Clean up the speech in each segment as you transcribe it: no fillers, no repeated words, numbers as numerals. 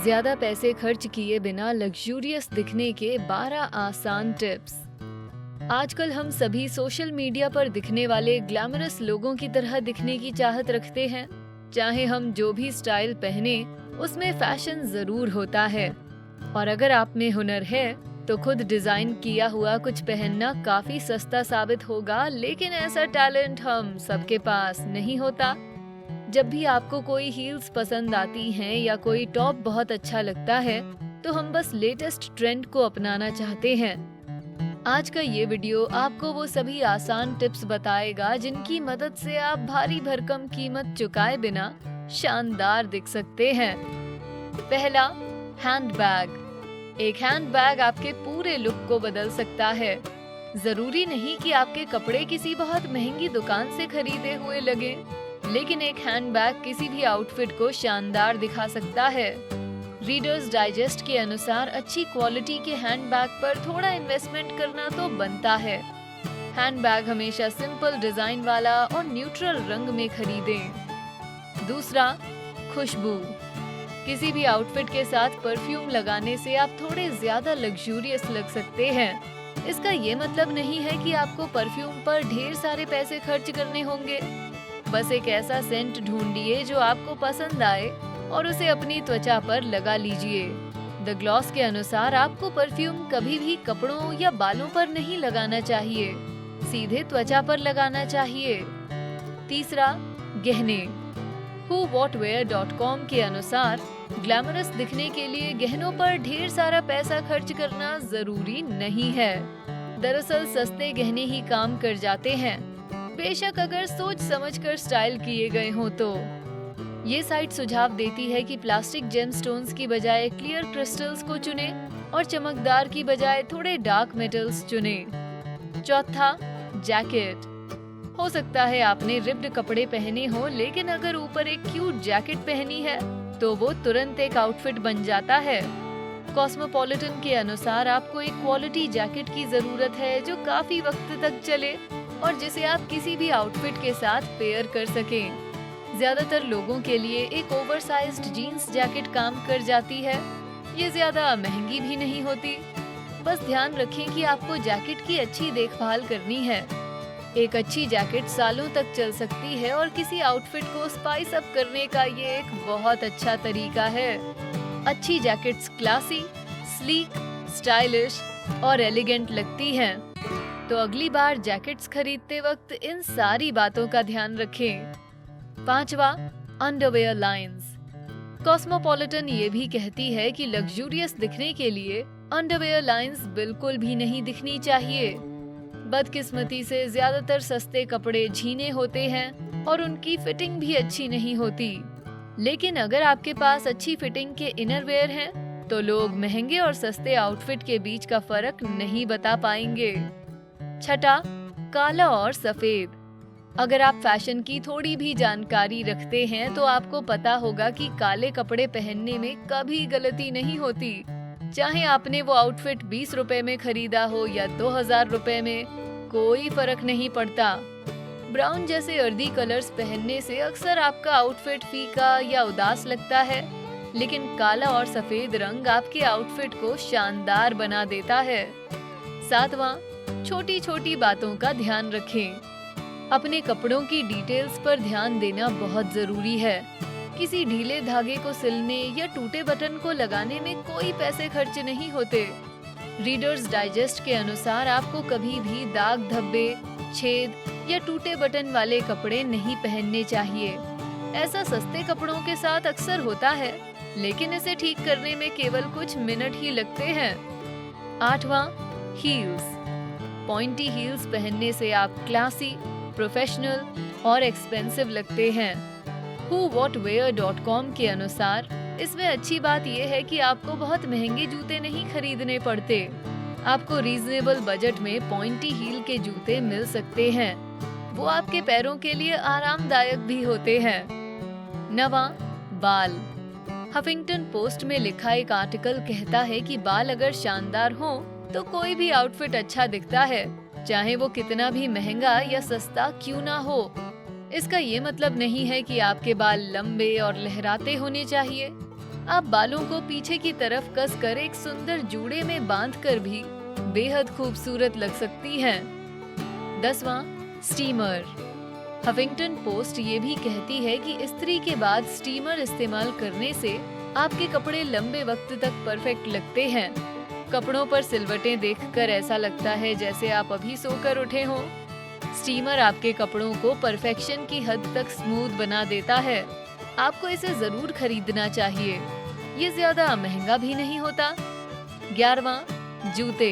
ज्यादा पैसे खर्च किए बिना लग्जूरियस दिखने के 12 आसान टिप्स। आजकल हम सभी सोशल मीडिया पर दिखने वाले ग्लैमरस लोगों की तरह दिखने की चाहत रखते हैं। चाहे हम जो भी स्टाइल पहने, उसमें फैशन जरूर होता है। और अगर आप में हुनर है तो खुद डिजाइन किया हुआ कुछ पहनना काफी सस्ता साबित होगा, लेकिन ऐसा टैलेंट हम सबके पास नहीं होता। जब भी आपको कोई हील्स पसंद आती हैं या कोई टॉप बहुत अच्छा लगता है, तो हम बस लेटेस्ट ट्रेंड को अपनाना चाहते हैं। आज का ये वीडियो आपको वो सभी आसान टिप्स बताएगा जिनकी मदद से आप भारी भरकम कीमत चुकाए बिना शानदार दिख सकते हैं। पहला, हैंडबैग। एक हैंडबैग आपके पूरे लुक को बदल सकता है। जरूरी नहीं कि आपके कपड़े किसी बहुत महंगी दुकान से खरीदे हुए लगे, लेकिन एक हैंडबैग किसी भी आउटफिट को शानदार दिखा सकता है। रीडर्स डाइजेस्ट के अनुसार अच्छी क्वालिटी के हैंडबैग पर थोड़ा इन्वेस्टमेंट करना तो बनता है। हैंडबैग हमेशा सिंपल डिजाइन वाला और न्यूट्रल रंग में खरीदें। दूसरा, खुशबू। किसी भी आउटफिट के साथ परफ्यूम लगाने से आप थोड़े ज्यादा लग्जूरियस लग सकते हैं। इसका ये मतलब नहीं है कि आपको परफ्यूम पर ढेर सारे पैसे खर्च करने होंगे। बस एक ऐसा सेंट ढूंढिए जो आपको पसंद आए और उसे अपनी त्वचा पर लगा लीजिए। द ग्लॉस के अनुसार आपको परफ्यूम कभी भी कपड़ों या बालों पर नहीं लगाना चाहिए, सीधे त्वचा पर लगाना चाहिए। तीसरा, गहने। whowhatwear.com के अनुसार ग्लैमरस दिखने के लिए गहनों पर ढेर सारा पैसा खर्च करना जरूरी नहीं है। दरअसल सस्ते गहने ही काम कर जाते हैं, बेशक अगर सोच समझकर स्टाइल किए गए हों तो। ये साइट सुझाव देती है कि प्लास्टिक जेमस्टोन्स की बजाय क्लियर क्रिस्टल्स को चुने और चमकदार की बजाय थोड़े डार्क मेटल्स चुने। चौथा, जैकेट। हो सकता है आपने रिप्ड कपड़े पहने हो, लेकिन अगर ऊपर एक क्यूट जैकेट पहनी है तो वो तुरंत एक आउटफिट बन जाता है। कॉस्मोपॉलिटन के अनुसार आपको एक क्वालिटी जैकेट की जरूरत है जो काफी वक्त तक चले और जिसे आप किसी भी आउटफिट के साथ पेयर कर सकें। ज्यादातर लोगों के लिए एक ओवरसाइज्ड जीन्स जैकेट काम कर जाती है। ये ज्यादा महंगी भी नहीं होती। बस ध्यान रखें कि आपको जैकेट की अच्छी देखभाल करनी है। एक अच्छी जैकेट सालों तक चल सकती है और किसी आउटफिट को स्पाइस अप करने का ये एक बहुत अच्छा तरीका है। अच्छी जैकेट्स क्लासी, स्लीक, स्टाइलिश और एलिगेंट लगती हैं। तो अगली बार जैकेट्स खरीदते वक्त इन सारी बातों का ध्यान रखें। पांचवा, अंडरवेयर लाइंस। कॉस्मोपॉलिटन ये भी कहती है कि लग्जूरियस दिखने के लिए अंडरवेयर लाइंस बिल्कुल भी नहीं दिखनी चाहिए। बदकिस्मती से ज्यादातर सस्ते कपड़े झीने होते हैं और उनकी फिटिंग भी अच्छी नहीं होती। लेकिन अगर आपके पास अच्छी फिटिंग के इनरवेयर हैं, तो लोग महंगे और सस्ते आउटफिट के बीच का फर्क नहीं बता पाएंगे। छठा, काला और सफेद। अगर आप फैशन की थोड़ी भी जानकारी रखते हैं तो आपको पता होगा कि काले कपड़े पहनने में कभी गलती नहीं होती। चाहे आपने वो आउटफिट 20 रुपए में खरीदा हो या 2000 रुपए में, कोई फर्क नहीं पड़ता। ब्राउन जैसे अर्दी कलर्स पहनने से अक्सर आपका आउटफिट फीका या उदास लगता है, लेकिन काला और सफेद रंग आपके आउटफिट को शानदार बना देता है। सातवां, छोटी छोटी बातों का ध्यान रखें। अपने कपड़ों की डिटेल्स पर ध्यान देना बहुत जरूरी है। किसी ढीले धागे को सिलने या टूटे बटन को लगाने में कोई पैसे खर्च नहीं होते। रीडर्स डाइजेस्ट के अनुसार आपको कभी भी दाग धब्बे, छेद या टूटे बटन वाले कपड़े नहीं पहनने चाहिए। ऐसा सस्ते कपड़ों के साथ अक्सर होता है, लेकिन इसे ठीक करने में केवल कुछ मिनट ही लगते हैं। आठवां, हील्स। पॉइंटी हील्स पहनने से आप क्लासी, प्रोफेशनल और एक्सपेंसिव लगते हैं। whowhatwear.com के अनुसार इसमें अच्छी बात यह है कि आपको बहुत महंगे जूते नहीं खरीदने पड़ते। आपको रीजनेबल बजट में पॉइंटी हील के जूते मिल सकते हैं। वो आपके पैरों के लिए आरामदायक भी होते हैं। नवां, बाल। हफिंगटन पोस्ट में लिखा एक आर्टिकल कहता है कि बाल अगर शानदार हो तो कोई भी आउटफिट अच्छा दिखता है, चाहे वो कितना भी महंगा या सस्ता क्यों ना हो। इसका ये मतलब नहीं है कि आपके बाल लंबे और लहराते होने चाहिए। आप बालों को पीछे की तरफ कसकर एक सुंदर जूड़े में बांधकर भी बेहद खूबसूरत लग सकती हैं। 10वां, स्टीमर। हफिंगटन पोस्ट ये भी कहती है कि इस्त्री के बाद स्टीमर इस्तेमाल करने से आपके कपड़े लंबे वक्त तक परफेक्ट लगते हैं। कपड़ों पर सिलवटें देखकर ऐसा लगता है जैसे आप अभी सोकर उठे हों। स्टीमर आपके कपड़ों को परफेक्शन की हद तक स्मूथ बना देता है। आपको इसे जरूर खरीदना चाहिए। ये ज्यादा महंगा भी नहीं होता। 11वां, जूते।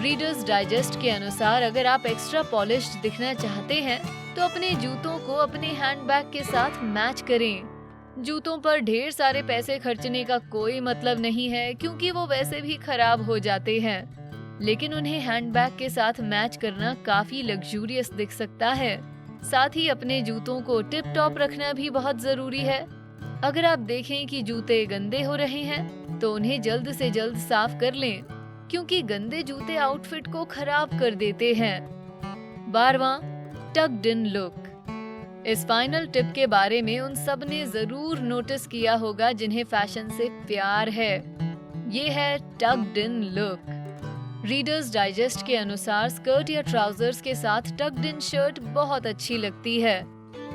रीडर्स डाइजेस्ट के अनुसार अगर आप एक्स्ट्रा पॉलिश्ड दिखना चाहते हैं तो अपने जूतों को अपने हैंडबैग के साथ मैच करें। जूतों पर ढेर सारे पैसे खर्चने का कोई मतलब नहीं है क्योंकि वो वैसे भी खराब हो जाते हैं, लेकिन उन्हें हैंडबैग के साथ मैच करना काफी लग्जूरियस दिख सकता है। साथ ही अपने जूतों को टिप टॉप रखना भी बहुत जरूरी है। अगर आप देखें कि जूते गंदे हो रहे हैं तो उन्हें जल्द से जल्द साफ कर लें क्योंकि गंदे जूते आउटफिट को खराब कर देते हैं। 12वां, टक्ड इन लुक। इस फाइनल टिप के बारे में उन सब ने जरूर नोटिस किया होगा जिन्हें फैशन से प्यार है। ये है टक्ड इन लुक। रीडर्स डाइजेस्ट के अनुसार स्कर्ट या ट्राउजर्स के साथ टक्ड इन शर्ट बहुत अच्छी लगती है।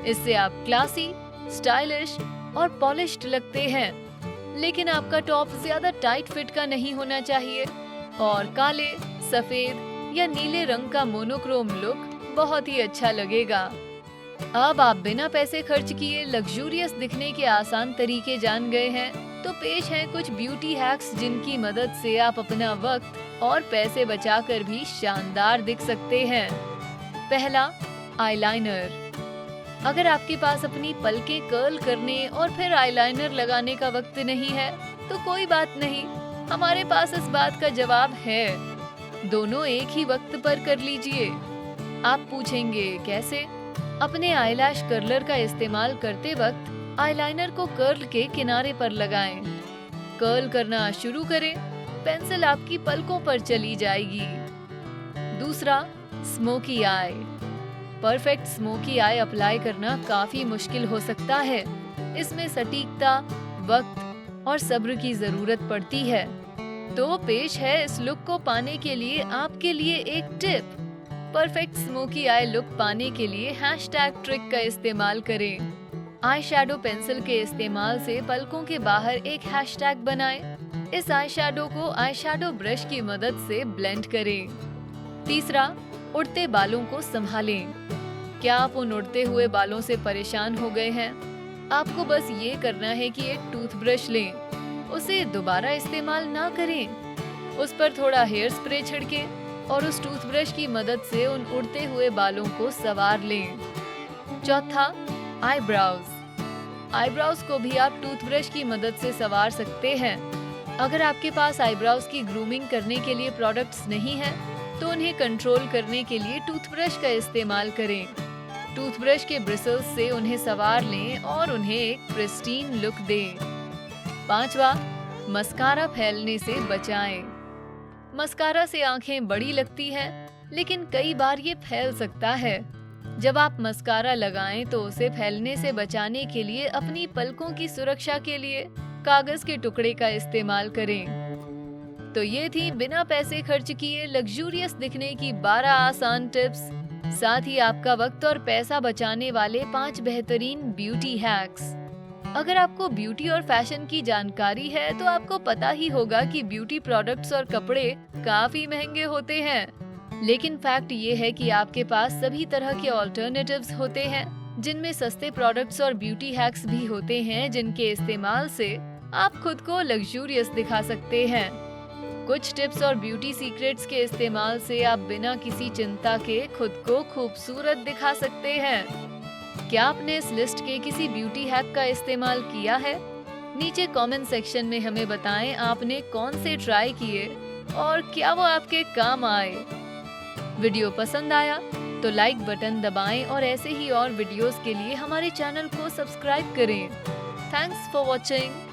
इससे आप क्लासी, स्टाइलिश और पॉलिश्ड लगते हैं। लेकिन आपका टॉप ज्यादा टाइट फिट का नहीं होना चाहिए और काले, सफेद या नीले रंग का मोनोक्रोम लुक बहुत ही अच्छा लगेगा। अब आप बिना पैसे खर्च किए लग्जूरियस दिखने के आसान तरीके जान गए हैं, तो पेश हैं कुछ ब्यूटी हैक्स जिनकी मदद से आप अपना वक्त और पैसे बचाकर भी शानदार दिख सकते हैं। पहला, आईलाइनर। अगर आपके पास अपनी पलकें कर्ल करने और फिर आईलाइनर लगाने का वक्त नहीं है तो कोई बात नहीं, हमारे पास इस बात का जवाब है। दोनों एक ही वक्त पर कर लीजिए। आप पूछेंगे कैसे? अपने आईलैश कर्लर का इस्तेमाल करते वक्त आईलाइनर को कर्ल के किनारे पर लगाएं। कर्ल करना शुरू करें, पेंसिल आपकी पलकों पर चली जाएगी। दूसरा, smoky I. Perfect smoky I apply करना काफी मुश्किल हो सकता है। इसमें सटीकता, वक्त और सब्र की जरूरत पड़ती है। तो पेश है इस लुक को पाने के लिए आपके लिए एक tip. Perfect smoky I look पाने के लिए हैशटैग ट्रिक का इस्तेमाल करें। आई शैडो पेंसिल के इस्तेमाल से पलकों के बाहर एक हैशटैग बनाएं। इस आई शैडो को आई शैडो ब्रश की मदद से ब्लेंड करें। तीसरा, उड़ते बालों को संभालें। क्या आप उन उड़ते हुए बालों से परेशान हो गए हैं? आपको बस ये करना है कि एक टूथब्रश लें, उसे दोबारा इस्तेमाल ना करें। उस पर थोड़ा हेयर स्प्रे छिड़कें और उस टूथब्रश की मदद से उन उड़ते हुए बालों को संवार लें। चौथा, आईब्राउज। आईब्राउज को भी आप टूथब्रश की मदद से संवार सकते हैं। अगर आपके पास आईब्राउज की ग्रूमिंग करने के लिए प्रोडक्ट्स नहीं हैं, तो उन्हें कंट्रोल करने के लिए टूथब्रश का इस्तेमाल करें। टूथब्रश के ब्रिसल्स से उन्हें संवार लें और उन्हें एक प्रिस्टीन लुक दें। 5वां, मस्कारा फैलने से बचाएं। मस्कारा से आंखें बड़ी लगती हैं, लेकिन कई बार ये फैल सकता है। जब आप मस्कारा लगाएं तो उसे फैलने से बचाने के लिए अपनी पलकों की सुरक्षा के लिए कागज के टुकड़े का इस्तेमाल करें। तो ये थी बिना पैसे खर्च किए लग्जूरियस दिखने की 12 आसान टिप्स, साथ ही आपका वक्त और पैसा बचाने वाले 5 बेहतरीन ब्यूटी हैक्स। अगर आपको ब्यूटी और फैशन की जानकारी है तो आपको पता ही होगा कि ब्यूटी प्रोडक्ट्स और कपड़े काफी महंगे होते हैं, लेकिन फैक्ट ये है कि आपके पास सभी तरह के ऑल्टरनेटिव्स होते हैं, जिनमें सस्ते प्रोडक्ट्स और ब्यूटी हैक्स भी होते हैं जिनके इस्तेमाल से आप खुद को लग्जूरियस दिखा सकते हैं। कुछ टिप्स और ब्यूटी सीक्रेट्स के इस्तेमाल से आप बिना किसी चिंता के खुद को खूबसूरत दिखा सकते हैं। क्या आपने इस लिस्ट के किसी ब्यूटी हैक का इस्तेमाल किया है? नीचे कमेंट सेक्शन में हमें बताएं आपने कौन से ट्राई किए और क्या वो आपके काम आए। वीडियो पसंद आया तो लाइक बटन दबाएं और ऐसे ही और वीडियोस के लिए हमारे चैनल को सब्सक्राइब करें। Thanks for watching.